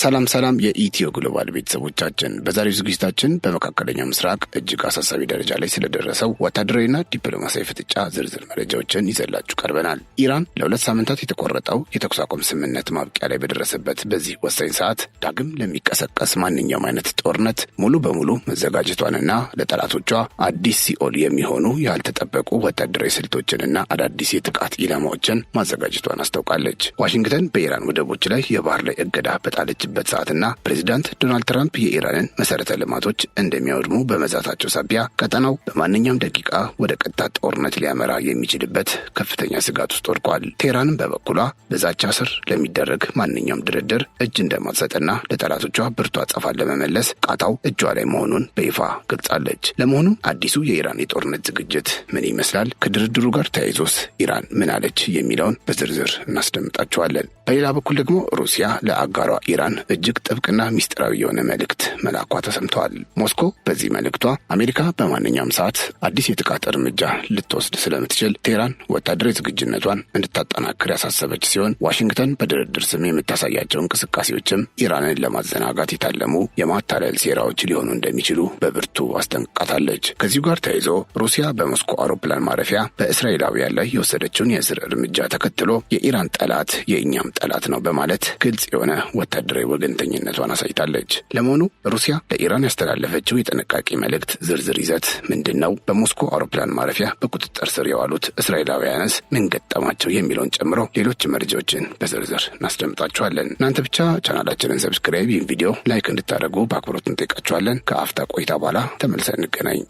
ሰላም የኢትዮ ግሎባል ቤተሰቦቻችን፣ በዛሬው ዝግጅታችን በመካከለኛው ምስራቅ እጅግ አሳሳቢ ደረጃ ላይ ስለደረሰው ወታደራዊና ዲፕሎማሲያዊ ፍጥጫ ዝርዝር መረጃዎችን ይዘላችሁ ቀርበናል። ኢራን ለ2 ሳምንታት የተቆረጠው የተኩስ አቁም ስምምነት ማብቂያ ላይ በደረሰበት በዚህ ወሳኝ ሰዓት ዳግም ለሚቀሰቀስ ማንኛውም አይነት ጦርነት ሙሉ በሙሉ መዘጋጀቷንና ለጠላቶቿ አዲስ ሲኦል የሚሆኑ ያልተጠበቁ ወታደራዊ ስልቶችንና አዳዲስ የጥቃት ኢላማዎችን ማዘጋጀቷን አስታውቃለች። ዋሽንግተን በኢራን ወደቦች ላይ የባህር ላይ እገዳ በጣለች ሰዓትና ፕሬዚዳንት ዶናልድ ትራምፕ የኢራንን መሰረተ ልማቶች እንደሚያወድሙ በመዛታቸው ሳቢያ ቀጠናው በማንኛውም ደቂቃ ወደ ቀጥታ ጦርነት ሊያመራ የሚችልበት ከፍተኛ ስጋት ውስጥ ወድቋል። ቴህራንም በበኩሏ በዛቻ ስር ለሚደረግ ማንኛውም ድርድር እጅ እንደማትሰጥና ለጠላቶቿ ብርቱ አጸፋን ለመመለስ ቃታው እጇ ላይ መሆኑን በይፋ ገልጻለች። ለመሆኑ አዲሱ የኢራን የጦርነት ዝግጅት ምን ይመስላል? ከድርድሩ ጋር ተያይዞስ ኢራን ምን አለች? የሚለውን በዝርዝር እናስደምጣቸዋለን። በሌላ በኩል ደግሞ ሩሲያ ለአጋሯ ኢራን እጅግ ጥብቅና ሚስጥራዊ የሆነ መልእክት መላኳ ተሰምቷል። ሞስኮ በዚህ መልእክቷ አሜሪካ በማንኛውም ሰዓት አዲስ የጥቃት እርምጃ ልትወስድ ስለምትችል ቴህራን ወታደራዊ ዝግጁነቷን እንድታጠናክር ያሳሰበች ሲሆን ዋሽንግተን በድርድር ስም የምታሳያቸው እንቅስቃሴዎችም ኢራንን ለማዘናጋት የታለሙ የማታለል ሴራዎች ሊሆኑ እንደሚችሉ በብርቱ አስጠንቅቃታለች። ከዚሁ ጋር ተያይዞ ሩሲያ በሞስኮ አውሮፕላን ማረፊያ በእስራኤላውያን ላይ የወሰደችውን የእስር እርምጃ ተከትሎ የኢራን ጠላት የእኛም ጠላት ነው በማለት ግልጽ የሆነ ወታደራዊ ወገንተኝነቷን አሳይታለች። ለመሆኑ ሩሲያ ለኢራን ያስተላለፈችው የጥንቃቄ መልእክት ዝርዝር ይዘት ምንድን ነው? በሞስኮ አውሮፕላን ማረፊያ በቁጥጥር ስር የዋሉት እስራኤላውያንስ ምን ገጠማቸው? የሚለውን ጨምሮ ሌሎች መረጃዎችን በዝርዝር እናስደምጣችኋለን። እናንተ ብቻ ቻናላችንን ሰብስክራይብ፣ ይህን ቪዲዮ ላይክ እንድታደርጉ በአክብሮት እንጠይቃችኋለን። ከአፍታ ቆይታ በኋላ ተመልሰን እንገናኝ።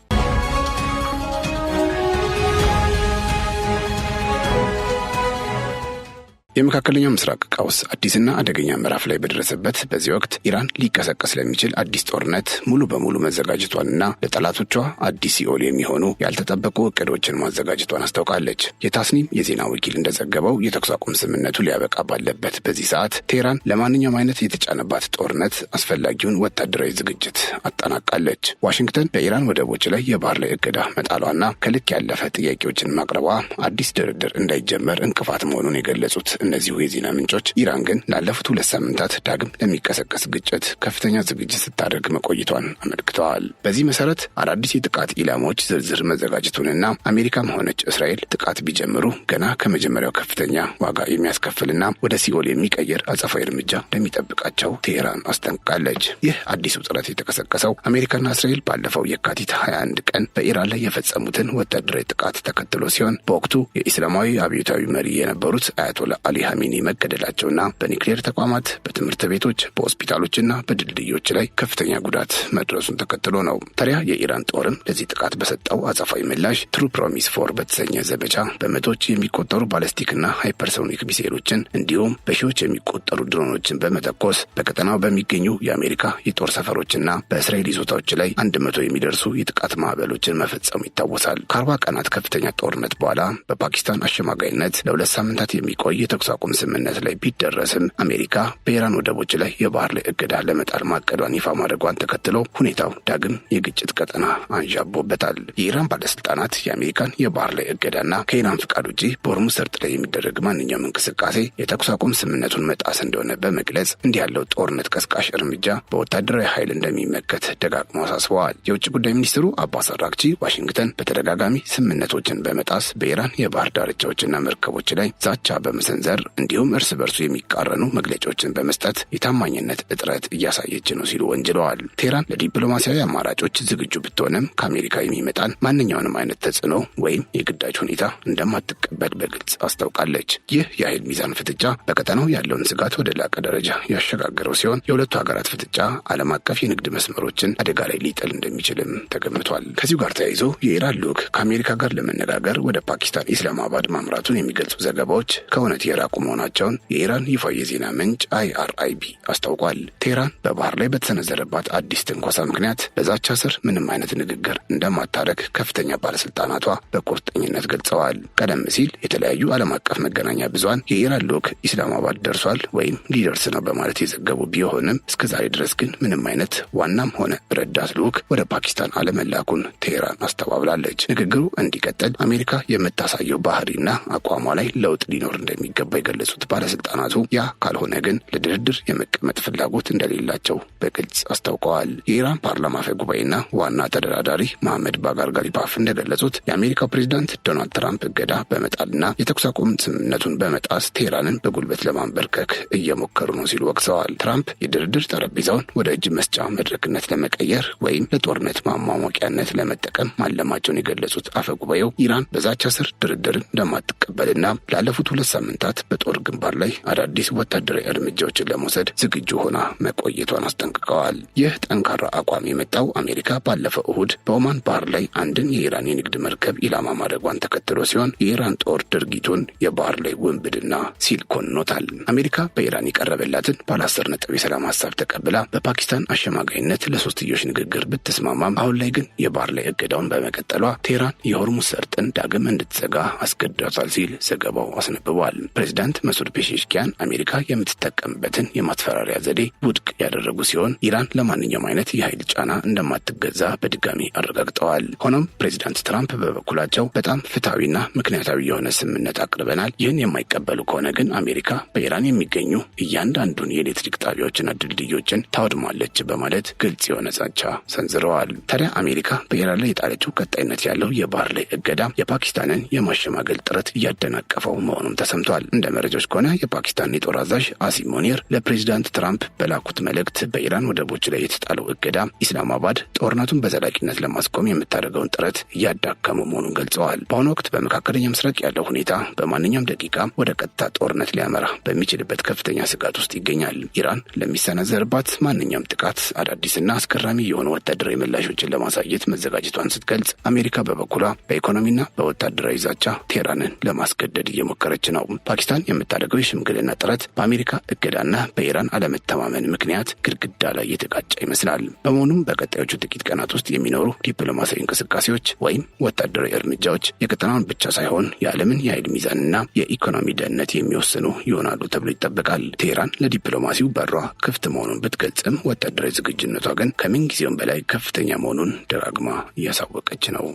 የመካከለኛው ምስራቅ ቀውስ አዲስና አደገኛ ምዕራፍ ላይ በደረሰበት በዚህ ወቅት ኢራን ሊቀሰቀስ ለሚችል አዲስ ጦርነት ሙሉ በሙሉ መዘጋጀቷንና ለጠላቶቿ አዲስ ሲኦል የሚሆኑ ያልተጠበቁ እቅዶችን ማዘጋጀቷን አስታውቃለች። የታስኒም የዜና ወኪል እንደዘገበው የተኩስ አቁም ስምምነቱ ሊያበቃ ባለበት በዚህ ሰዓት ቴህራን ለማንኛውም አይነት የተጫነባት ጦርነት አስፈላጊውን ወታደራዊ ዝግጅት አጠናቃለች። ዋሽንግተን በኢራን ወደቦች ላይ የባህር ላይ እገዳ መጣሏና ከልክ ያለፈ ጥያቄዎችን ማቅረቧ አዲስ ድርድር እንዳይጀመር እንቅፋት መሆኑን የገለጹት እነዚሁ የዜና ምንጮች ኢራን ግን ላለፉት 2 ሳምንታት ዳግም ለሚቀሰቀስ ግጭት ከፍተኛ ዝግጅት ስታደርግ መቆይቷን አመልክተዋል። በዚህ መሰረት አዳዲስ የጥቃት ኢላማዎች ዝርዝር መዘጋጀቱንና አሜሪካም ሆነች እስራኤል ጥቃት ቢጀምሩ ገና ከመጀመሪያው ከፍተኛ ዋጋ የሚያስከፍልና ወደ ሲኦል የሚቀይር አጸፋዊ እርምጃ እንደሚጠብቃቸው ቴህራን አስጠንቅቃለች። ይህ አዲስ ውጥረት የተቀሰቀሰው አሜሪካና እስራኤል ባለፈው የካቲት 21 ቀን በኢራን ላይ የፈጸሙትን ወታደራዊ ጥቃት ተከትሎ ሲሆን በወቅቱ የኢስላማዊ አብዮታዊ መሪ የነበሩት አያቶላ አሊ ኻሜኒ መገደላቸውና በኒውክሌር ተቋማት፣ በትምህርት ቤቶች፣ በሆስፒታሎችና በድልድዮች ላይ ከፍተኛ ጉዳት መድረሱን ተከትሎ ነው። ታዲያ የኢራን ጦርም ለዚህ ጥቃት በሰጠው አጸፋዊ ምላሽ ትሩ ፕሮሚስ 4 በተሰኘ ዘመቻ በመቶዎች የሚቆጠሩ ባለስቲክና ሃይፐርሶኒክ ሚሳኤሎችን እንዲሁም በሺዎች የሚቆጠሩ ድሮኖችን በመተኮስ በቀጠናው በሚገኙ የአሜሪካ የጦር ሰፈሮችና በእስራኤል ይዞታዎች ላይ 100 የሚደርሱ የጥቃት ማዕበሎችን መፈጸሙ ይታወሳል። ከ40 ቀናት ከፍተኛ ጦርነት በኋላ በፓኪስታን አሸማጋይነት ለ2 ሳምንታት የሚቆይ የተኩስ አቁም ስምምነት ላይ ቢደረስም አሜሪካ በኢራን ወደቦች ላይ የባህር ላይ እገዳ ለመጣል ማቀዷን ይፋ ማድረጓን ተከትሎ ሁኔታው ዳግም የግጭት ቀጠና አንዣቦበታል። የኢራን ባለስልጣናት የአሜሪካን የባህር ላይ እገዳና ከኢራን ፍቃድ ውጪ በሆርሙዝ ሰርጥ ላይ የሚደረግ ማንኛውም እንቅስቃሴ የተኩስ አቁም ስምምነቱን መጣስ እንደሆነ በመግለጽ እንዲህ ያለው ጦርነት ቀስቃሽ እርምጃ በወታደራዊ ኃይል እንደሚመከት ደጋግመው አሳስበዋል። የውጭ ጉዳይ ሚኒስትሩ አባስ አራግቺ ዋሽንግተን በተደጋጋሚ ስምምነቶችን በመጣስ በኢራን የባህር ዳርቻዎችና መርከቦች ላይ ዛቻ በመሰንዘር እንዲሁም እርስ በርሱ የሚቃረኑ መግለጫዎችን በመስጠት የታማኝነት እጥረት እያሳየች ነው ሲሉ ወንጅለዋል። ቴህራን ለዲፕሎማሲያዊ አማራጮች ዝግጁ ብትሆንም ከአሜሪካ የሚመጣን ማንኛውንም አይነት ተጽዕኖ ወይም የግዳጅ ሁኔታ እንደማትቀበል በግልጽ አስታውቃለች። ይህ የኃይል ሚዛን ፍጥጫ በቀጠናው ያለውን ስጋት ወደ ላቀ ደረጃ ያሸጋገረው ሲሆን የሁለቱ ሀገራት ፍጥጫ ዓለም አቀፍ የንግድ መስመሮችን አደጋ ላይ ሊጥል እንደሚችልም ተገምቷል። ከዚሁ ጋር ተያይዞ የኢራን ልዑክ ከአሜሪካ ጋር ለመነጋገር ወደ ፓኪስታን ኢስላማባድ ማምራቱን የሚገልጹ ዘገባዎች ከእውነት የራቁ መሆናቸውን የኢራን ይፋ የዜና ምንጭ IRIB አስታውቋል። ቴህራን በባህር ላይ በተሰነዘረባት አዲስ ትንኮሳ ምክንያት በዛቻ ስር ምንም አይነት ንግግር እንደማታረግ ከፍተኛ ባለስልጣናቷ በቁርጠኝነት ገልጸዋል። ቀደም ሲል የተለያዩ ዓለም አቀፍ መገናኛ ብዙሃን የኢራን ልዑክ ኢስላማባድ ደርሷል ወይም ሊደርስ ነው በማለት የዘገቡ ቢሆንም እስከዛሬ ድረስ ግን ምንም አይነት ዋናም ሆነ ረዳት ልዑክ ወደ ፓኪስታን አለመላኩን ቴህራን አስተባብላለች። ንግግሩ እንዲቀጥል አሜሪካ የምታሳየው ባህሪና አቋሟ ላይ ለውጥ ሊኖር እንደሚገባ የገለጹት ባለስልጣናቱ ያ ካልሆነ ግን ለድርድር የመቀመጥ ፍላጎት እንደሌላቸው በግልጽ አስታውቀዋል። የኢራን ፓርላማ አፈ ጉባኤና ዋና ተደራዳሪ መሐመድ ባጋር ጋሊባፍ እንደገለጹት የአሜሪካው ፕሬዝዳንት ዶናልድ ትራምፕ እገዳ በመጣልና የተኩስ አቁም ስምምነቱን በመጣስ ቴህራንን በጉልበት ለማንበርከክ እየሞከሩ ነው ሲሉ ወቅሰዋል። ትራምፕ የድርድር ጠረጴዛውን ወደ እጅ መስጫ መድረክነት ለመቀየር ወይም ለጦርነት ማሟሟቂያነት ለመጠቀም ማለማቸውን የገለጹት አፈ ጉባኤው ኢራን በዛቻ ስር ድርድርን እንደማትቀበልና ላለፉት 2 ሳምንታት በጦር ግንባር ላይ አዳዲስ ወታደራዊ እርምጃዎችን ለመውሰድ ዝግጁ ሆና መቆየቷን አስጠንቅቀዋል። ይህ ጠንካራ አቋም የመጣው አሜሪካ ባለፈው እሁድ በኦማን ባህር ላይ አንድን የኢራን የንግድ መርከብ ኢላማ ማድረጓን ተከትሎ ሲሆን የኢራን ጦር ድርጊቱን የባህር ላይ ውንብድና ሲል ኮንኖታል። አሜሪካ በኢራን የቀረበላትን ባለ 10 ነጥብ የሰላም ሀሳብ ተቀብላ በፓኪስታን አሸማጋይነት ለሶስትዮሽ ንግግር ብትስማማም አሁን ላይ ግን የባህር ላይ እገዳውን በመቀጠሏ ቴህራን የሆርሙዝ ሰርጥን ዳግም እንድትዘጋ አስገድዷታል ሲል ዘገባው አስነብቧል። ፕሬዚዳንት መሱድ ፔዜሽኪያን አሜሪካ የምትጠቀምበትን የማስፈራሪያ ዘዴ ውድቅ ያደረጉ ሲሆን ኢራን ለማንኛውም አይነት የኃይል ጫና እንደማትገዛ በድጋሚ አረጋግጠዋል። ሆኖም ፕሬዚዳንት ትራምፕ በበኩላቸው በጣም ፍትሐዊና ምክንያታዊ የሆነ ስምምነት አቅርበናል፣ ይህን የማይቀበሉ ከሆነ ግን አሜሪካ በኢራን የሚገኙ እያንዳንዱን የኤሌክትሪክ ጣቢያዎችና ድልድዮችን ታወድማለች በማለት ግልጽ የሆነ ዛቻ ሰንዝረዋል። ታዲያ አሜሪካ በኢራን ላይ የጣለችው ቀጣይነት ያለው የባህር ላይ እገዳ የፓኪስታንን የማሸማገል ጥረት እያደናቀፈው መሆኑም ተሰምቷል። እንደ መረጃዎች ከሆነ የፓኪስታን የጦር አዛዥ አሲም ሞኒር ለፕሬዚዳንት ትራምፕ በላኩት መልእክት በኢራን ወደቦች ላይ የተጣለው እገዳ ኢስላማባድ ጦርነቱን በዘላቂነት ለማስቆም የምታደርገውን ጥረት እያዳከሙ መሆኑን ገልጸዋል። በአሁኑ ወቅት በመካከለኛ ምስራቅ ያለው ሁኔታ በማንኛውም ደቂቃ ወደ ቀጥታ ጦርነት ሊያመራ በሚችልበት ከፍተኛ ስጋት ውስጥ ይገኛል። ኢራን ለሚሰነዘርባት ማንኛውም ጥቃት አዳዲስና አስገራሚ የሆኑ ወታደራዊ ምላሾችን ለማሳየት መዘጋጀቷን ስትገልጽ፣ አሜሪካ በበኩሏ በኢኮኖሚና በወታደራዊ ዛቻ ቴህራንን ለማስገደድ እየሞከረች ነው። ፓኪስታን የምታደርገው የሽምግልና ጥረት በአሜሪካ እገዳና በኢራን አለመተማመን ምክንያት ግድግዳ ላይ የተጋጨ ይመስላል። በመሆኑም በቀጣዮቹ ጥቂት ቀናት ውስጥ የሚኖሩ ዲፕሎማሲያዊ እንቅስቃሴዎች ወይም ወታደራዊ እርምጃዎች የቀጠናውን ብቻ ሳይሆን የዓለምን የኃይል ሚዛንና የኢኮኖሚ ደህንነት የሚወስኑ ይሆናሉ ተብሎ ይጠበቃል። ቴህራን ለዲፕሎማሲው በሯ ክፍት መሆኑን ብትገልጽም ወታደራዊ ዝግጁነቷ ግን ከምንጊዜውም በላይ ከፍተኛ መሆኑን ደጋግማ እያሳወቀች ነው።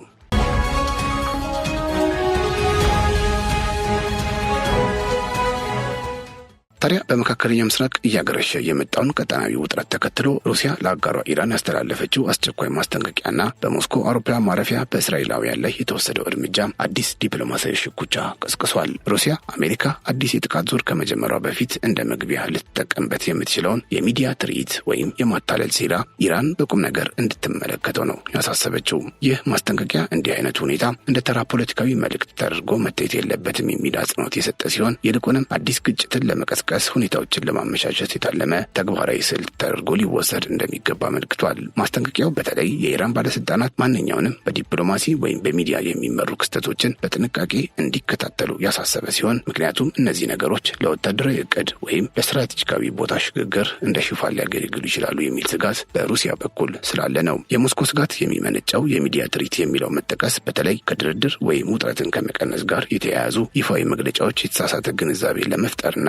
ታዲያ በመካከለኛው ምስራቅ እያገረሸ የመጣውን ቀጠናዊ ውጥረት ተከትሎ ሩሲያ ለአጋሯ ኢራን ያስተላለፈችው አስቸኳይ ማስጠንቀቂያና በሞስኮ አውሮፕላን ማረፊያ በእስራኤላውያን ላይ የተወሰደው እርምጃ አዲስ ዲፕሎማሲያዊ ሽኩቻ ቀስቅሷል። ሩሲያ አሜሪካ አዲስ የጥቃት ዙር ከመጀመሯ በፊት እንደ መግቢያ ልትጠቀምበት የምትችለውን የሚዲያ ትርኢት ወይም የማታለል ሴራ ኢራን በቁም ነገር እንድትመለከተው ነው ያሳሰበችው። ይህ ማስጠንቀቂያ እንዲህ አይነቱ ሁኔታ እንደ ተራ ፖለቲካዊ መልእክት ተደርጎ መታየት የለበትም የሚል አጽንኦት የሰጠ ሲሆን ይልቁንም አዲስ ግጭትን ለመቀስቀስ ሁኔታዎችን ለማመቻቸት የታለመ ተግባራዊ ስልት ተደርጎ ሊወሰድ እንደሚገባ አመልክቷል። ማስጠንቀቂያው በተለይ የኢራን ባለስልጣናት ማንኛውንም በዲፕሎማሲ ወይም በሚዲያ የሚመሩ ክስተቶችን በጥንቃቄ እንዲከታተሉ ያሳሰበ ሲሆን ምክንያቱም እነዚህ ነገሮች ለወታደራዊ እቅድ ወይም ለስትራቴጂካዊ ቦታ ሽግግር እንደ ሽፋን ሊያገለግሉ ይችላሉ የሚል ስጋት በሩሲያ በኩል ስላለ ነው። የሞስኮ ስጋት የሚመነጨው የሚዲያ ትርኢት የሚለው መጠቀስ በተለይ ከድርድር ወይም ውጥረትን ከመቀነስ ጋር የተያያዙ ይፋዊ መግለጫዎች የተሳሳተ ግንዛቤ ለመፍጠርና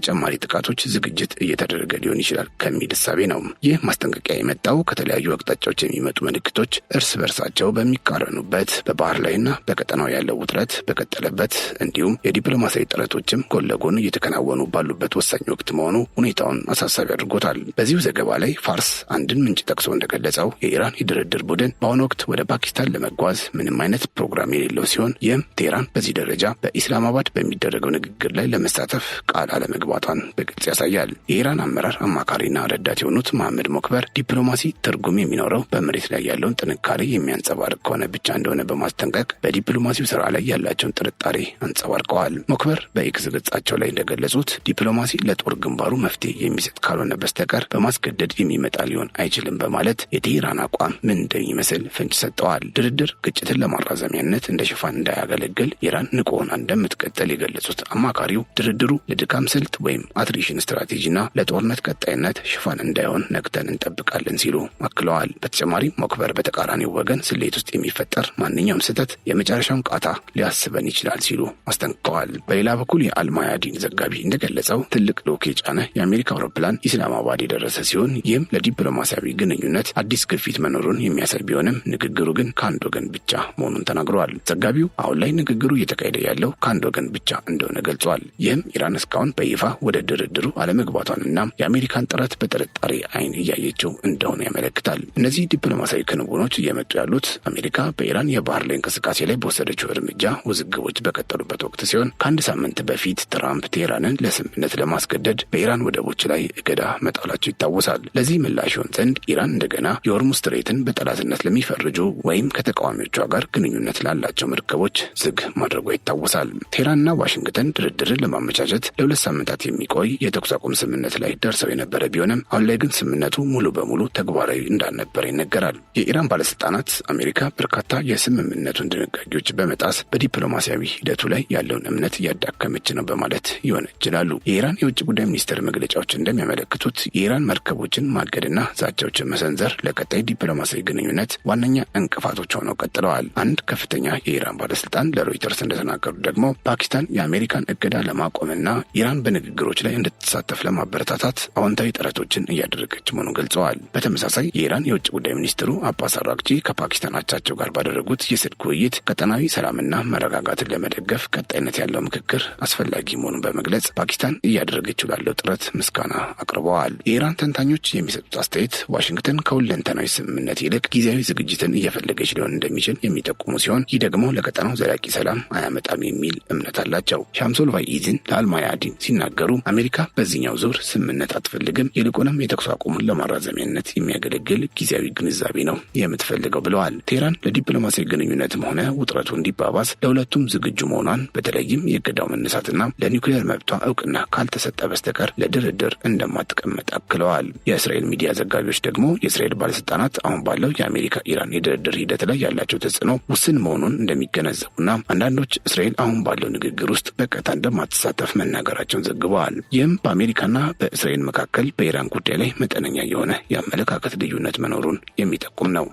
ተጨማሪ ጥቃቶች ዝግጅት እየተደረገ ሊሆን ይችላል ከሚል እሳቤ ነው። ይህ ማስጠንቀቂያ የመጣው ከተለያዩ አቅጣጫዎች የሚመጡ ምልክቶች እርስ በርሳቸው በሚቃረኑበት በባህር ላይና በቀጠናው ያለው ውጥረት በቀጠለበት እንዲሁም የዲፕሎማሲያዊ ጥረቶችም ጎን ለጎን እየተከናወኑ ባሉበት ወሳኝ ወቅት መሆኑ ሁኔታውን አሳሳቢ አድርጎታል። በዚሁ ዘገባ ላይ ፋርስ አንድን ምንጭ ጠቅሶ እንደገለጸው የኢራን የድርድር ቡድን በአሁኑ ወቅት ወደ ፓኪስታን ለመጓዝ ምንም አይነት ፕሮግራም የሌለው ሲሆን ይህም ቴህራን በዚህ ደረጃ በኢስላማባድ በሚደረገው ንግግር ላይ ለመሳተፍ ቃል አለመግባቷን በግልጽ ያሳያል። የኢራን አመራር አማካሪና ረዳት የሆኑት መሐመድ ሞክበር ዲፕሎማሲ ትርጉም የሚኖረው በመሬት ላይ ያለውን ጥንካሬ የሚያንጸባርቅ ከሆነ ብቻ እንደሆነ በማስጠንቀቅ በዲፕሎማሲው ስራ ላይ ያላቸውን ጥርጣሬ አንጸባርቀዋል። ሞክበር በኤክስ ገጻቸው ላይ እንደገለጹት ዲፕሎማሲ ለጦር ግንባሩ መፍትሄ የሚሰጥ ካልሆነ በስተቀር በማስገደድ የሚመጣ ሊሆን አይችልም በማለት የቴህራን አቋም ምን እንደሚመስል ፍንጭ ሰጥተዋል። ድርድር ግጭትን ለማራዘሚያነት እንደ ሽፋን እንዳያገለግል ኢራን ንቁ ሆና እንደምትቀጥል የገለጹት አማካሪው ድርድሩ ለድካም ስልት ወይም አትሪሽን ስትራቴጂና ለጦርነት ቀጣይነት ሽፋን እንዳይሆን ነቅተን እንጠብቃለን ሲሉ አክለዋል። በተጨማሪም ሞክበር በተቃራኒው ወገን ስሌት ውስጥ የሚፈጠር ማንኛውም ስህተት የመጨረሻውን ቃታ ሊያስበን ይችላል ሲሉ አስጠንቅቀዋል። በሌላ በኩል የአልማያዲን ዘጋቢ እንደገለጸው ትልቅ ልዑክ የጫነ የአሜሪካ አውሮፕላን ኢስላማባድ የደረሰ ሲሆን ይህም ለዲፕሎማሲያዊ ግንኙነት አዲስ ግፊት መኖሩን የሚያሳይ ቢሆንም ንግግሩ ግን ከአንድ ወገን ብቻ መሆኑን ተናግረዋል። ዘጋቢው አሁን ላይ ንግግሩ እየተካሄደ ያለው ከአንድ ወገን ብቻ እንደሆነ ገልጿል። ይህም ኢራን እስካሁን በይፋ ወደ ድርድሩ አለመግባቷንና የአሜሪካን ጥረት በጥርጣሬ አይን እያየችው እንደሆነ ያመለክታል። እነዚህ ዲፕሎማሲያዊ ክንውኖች እየመጡ ያሉት አሜሪካ በኢራን የባህር ላይ እንቅስቃሴ ላይ በወሰደችው እርምጃ ውዝግቦች በቀጠሉበት ወቅት ሲሆን ከአንድ ሳምንት በፊት ትራምፕ ቴህራንን ለስምምነት ለማስገደድ በኢራን ወደቦች ላይ እገዳ መጣላቸው ይታወሳል። ለዚህ ምላሽ ይሆን ዘንድ ኢራን እንደገና የሆርሙዝ ስትሬትን በጠላትነት ለሚፈርጁ ወይም ከተቃዋሚዎቿ ጋር ግንኙነት ላላቸው መርከቦች ዝግ ማድረጓ ይታወሳል። ቴህራንና ዋሽንግተን ድርድርን ለማመቻቸት ለ2 ሳምንታት የሚቆይ የተኩስ አቁም ስምምነት ላይ ደርሰው የነበረ ቢሆንም አሁን ላይ ግን ስምምነቱ ሙሉ በሙሉ ተግባራዊ እንዳልነበረ ይነገራል። የኢራን ባለስልጣናት አሜሪካ በርካታ የስምምነቱን ድንጋጌዎች በመጣስ በዲፕሎማሲያዊ ሂደቱ ላይ ያለውን እምነት እያዳከመች ነው በማለት ይወነጅላሉ። የኢራን የውጭ ጉዳይ ሚኒስቴር መግለጫዎች እንደሚያመለክቱት የኢራን መርከቦችን ማገድና ዛቻዎችን መሰንዘር ለቀጣይ ዲፕሎማሲያዊ ግንኙነት ዋነኛ እንቅፋቶች ሆነው ቀጥለዋል። አንድ ከፍተኛ የኢራን ባለስልጣን ለሮይተርስ እንደተናገሩት ደግሞ ፓኪስታን የአሜሪካን እገዳ ለማቆምና ኢራን በንግግሮች ላይ እንድትሳተፍ ለማበረታታት አዎንታዊ ጥረቶችን እያደረገች መሆኑን ገልጸዋል። በተመሳሳይ የኢራን የውጭ ጉዳይ ሚኒስትሩ አባስ አራግቺ ከፓኪስታን አቻቸው ጋር ባደረጉት የስልክ ውይይት ቀጠናዊ ሰላምና መረጋጋትን ለመደገፍ ቀጣይነት ያለው ምክክር አስፈላጊ መሆኑን በመግለጽ ፓኪስታን እያደረገችው ላለው ጥረት ምስጋና አቅርበዋል። የኢራን ተንታኞች የሚሰጡት አስተያየት ዋሽንግተን ከሁለንተናዊ ስምምነት ይልቅ ጊዜያዊ ዝግጅትን እየፈለገች ሊሆን እንደሚችል የሚጠቁሙ ሲሆን ይህ ደግሞ ለቀጠናው ዘላቂ ሰላም አያመጣም የሚል እምነት አላቸው። ሻምሶል ቫይኢዝን ለአልማያዲን ሲናገሩ አሜሪካ በዚህኛው ዙር ስምምነት አትፈልግም፣ ይልቁንም የተኩስ አቁሙን ለማራዘሚያነት የሚያገለግል ጊዜያዊ ግንዛቤ ነው የምትፈልገው ብለዋል። ቴህራን ለዲፕሎማሲያዊ ግንኙነትም ሆነ ውጥረቱ እንዲባባስ ለሁለቱም ዝግጁ መሆኗን በተለይም የእገዳው መነሳትና ለኒውክሌር መብቷ እውቅና ካልተሰጠ በስተቀር ለድርድር እንደማትቀመጥ አክለዋል። የእስራኤል ሚዲያ ዘጋቢዎች ደግሞ የእስራኤል ባለስልጣናት አሁን ባለው የአሜሪካ ኢራን የድርድር ሂደት ላይ ያላቸው ተጽዕኖ ውስን መሆኑን እንደሚገነዘቡና አንዳንዶች እስራኤል አሁን ባለው ንግግር ውስጥ በቀጥታ እንደማትሳተፍ መናገራቸውን ዘግበዋል። ይህም በአሜሪካና በእስራኤል መካከል በኢራን ጉዳይ ላይ መጠነኛ የሆነ የአመለካከት ልዩነት መኖሩን የሚጠቁም ነው።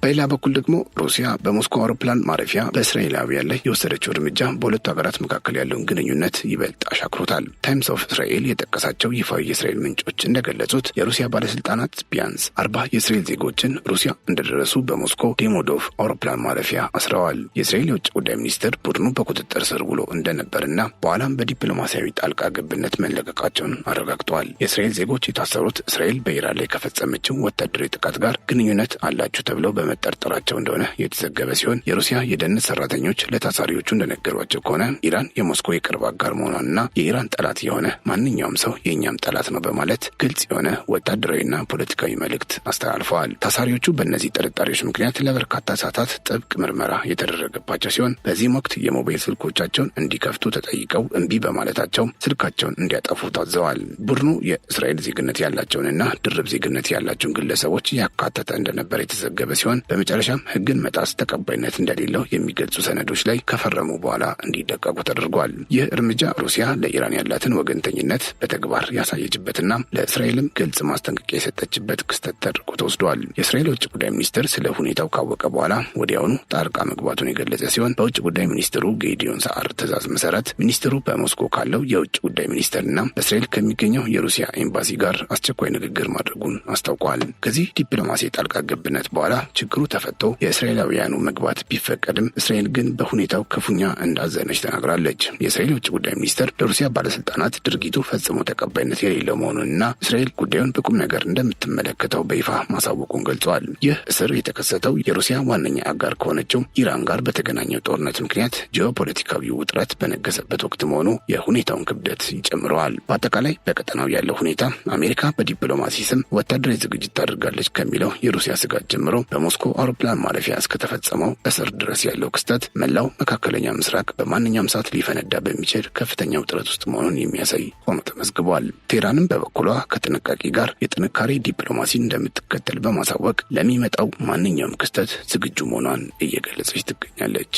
በሌላ በኩል ደግሞ ሩሲያ በሞስኮ አውሮፕላን ማረፊያ በእስራኤላውያን ላይ የወሰደችው እርምጃ በሁለቱ ሀገራት መካከል ያለውን ግንኙነት ይበልጥ አሻክሮታል። ታይምስ ኦፍ እስራኤል የጠቀሳቸው ይፋዊ የእስራኤል ምንጮች እንደገለጹት የሩሲያ ባለስልጣናት ቢያንስ 40 የእስራኤል ዜጎችን ሩሲያ እንደደረሱ በሞስኮ ዴሞዶቭ አውሮፕላን ማረፊያ አስረዋል። የእስራኤል የውጭ ጉዳይ ሚኒስትር ቡድኑ በቁጥጥር ስር ውሎ እንደነበርና በኋላም በዲፕሎማሲያዊ ጣልቃ ገብነት መለቀቃቸውን አረጋግጠዋል። የእስራኤል ዜጎች የታሰሩት እስራኤል በኢራን ላይ ከፈጸመችው ወታደራዊ ጥቃት ጋር ግንኙነት አላችሁ ተብለው ጠርጥራቸው እንደሆነ የተዘገበ ሲሆን የሩሲያ የደህንነት ሰራተኞች ለታሳሪዎቹ እንደነገሯቸው ከሆነ ኢራን የሞስኮ የቅርብ አጋር መሆኗንና የኢራን ጠላት የሆነ ማንኛውም ሰው የእኛም ጠላት ነው በማለት ግልጽ የሆነ ወታደራዊና ፖለቲካዊ መልእክት አስተላልፈዋል። ታሳሪዎቹ በእነዚህ ጥርጣሬዎች ምክንያት ለበርካታ ሰዓታት ጥብቅ ምርመራ የተደረገባቸው ሲሆን በዚህም ወቅት የሞባይል ስልኮቻቸውን እንዲከፍቱ ተጠይቀው እምቢ በማለታቸው ስልካቸውን እንዲያጠፉ ታዘዋል። ቡድኑ የእስራኤል ዜግነት ያላቸውንና ድርብ ዜግነት ያላቸውን ግለሰቦች ያካተተ እንደነበር የተዘገበ ሲሆን በመጨረሻም ሕግን መጣስ ተቀባይነት እንደሌለው የሚገልጹ ሰነዶች ላይ ከፈረሙ በኋላ እንዲደቀቁ ተደርጓል። ይህ እርምጃ ሩሲያ ለኢራን ያላትን ወገንተኝነት በተግባር ያሳየችበትና ለእስራኤልም ግልጽ ማስጠንቀቂያ የሰጠችበት ክስተት ተደርጎ ተወስዷል። የእስራኤል ውጭ ጉዳይ ሚኒስትር ስለ ሁኔታው ካወቀ በኋላ ወዲያውኑ ጣልቃ መግባቱን የገለጸ ሲሆን በውጭ ጉዳይ ሚኒስትሩ ጌዲዮን ሳዓር ትዕዛዝ መሰረት ሚኒስትሩ በሞስኮ ካለው የውጭ ጉዳይ ሚኒስትርና በእስራኤል ከሚገኘው የሩሲያ ኤምባሲ ጋር አስቸኳይ ንግግር ማድረጉን አስታውቋል። ከዚህ ዲፕሎማሲ ጣልቃ ገብነት በኋላ ችግሩ ተፈቶ የእስራኤላውያኑ መግባት ቢፈቀድም እስራኤል ግን በሁኔታው ክፉኛ እንዳዘነች ተናግራለች። የእስራኤል ውጭ ጉዳይ ሚኒስትር ለሩሲያ ባለስልጣናት ድርጊቱ ፈጽሞ ተቀባይነት የሌለው መሆኑንና እስራኤል ጉዳዩን በቁም ነገር እንደምትመለከተው በይፋ ማሳወቁን ገልጿል። ይህ እስር የተከሰተው የሩሲያ ዋነኛ አጋር ከሆነችው ኢራን ጋር በተገናኘው ጦርነት ምክንያት ጂኦፖለቲካዊ ውጥረት በነገሰበት ወቅት መሆኑ የሁኔታውን ክብደት ይጨምረዋል። በአጠቃላይ በቀጠናው ያለው ሁኔታ አሜሪካ በዲፕሎማሲ ስም ወታደራዊ ዝግጅት ታደርጋለች ከሚለው የሩሲያ ስጋት ጀምሮ በሞስኮ በሞስኮ አውሮፕላን ማረፊያ እስከተፈጸመው እስር ድረስ ያለው ክስተት መላው መካከለኛ ምስራቅ በማንኛውም ሰዓት ሊፈነዳ በሚችል ከፍተኛ ውጥረት ውስጥ መሆኑን የሚያሳይ ሆኖ ተመዝግቧል። ቴህራንም በበኩሏ ከጥንቃቄ ጋር የጥንካሬ ዲፕሎማሲን እንደምትከተል በማሳወቅ ለሚመጣው ማንኛውም ክስተት ዝግጁ መሆኗን እየገለጸች ትገኛለች።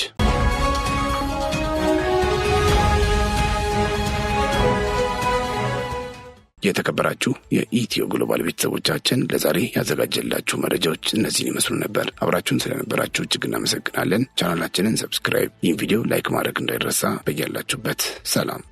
የተከበራችሁ የኢትዮ ግሎባል ቤተሰቦቻችን ለዛሬ ያዘጋጀላችሁ መረጃዎች እነዚህን ይመስሉ ነበር። አብራችሁን ስለነበራችሁ እጅግ እናመሰግናለን። ቻናላችንን ሰብስክራይብ፣ ይህን ቪዲዮ ላይክ ማድረግ እንዳይረሳ። በያላችሁበት ሰላም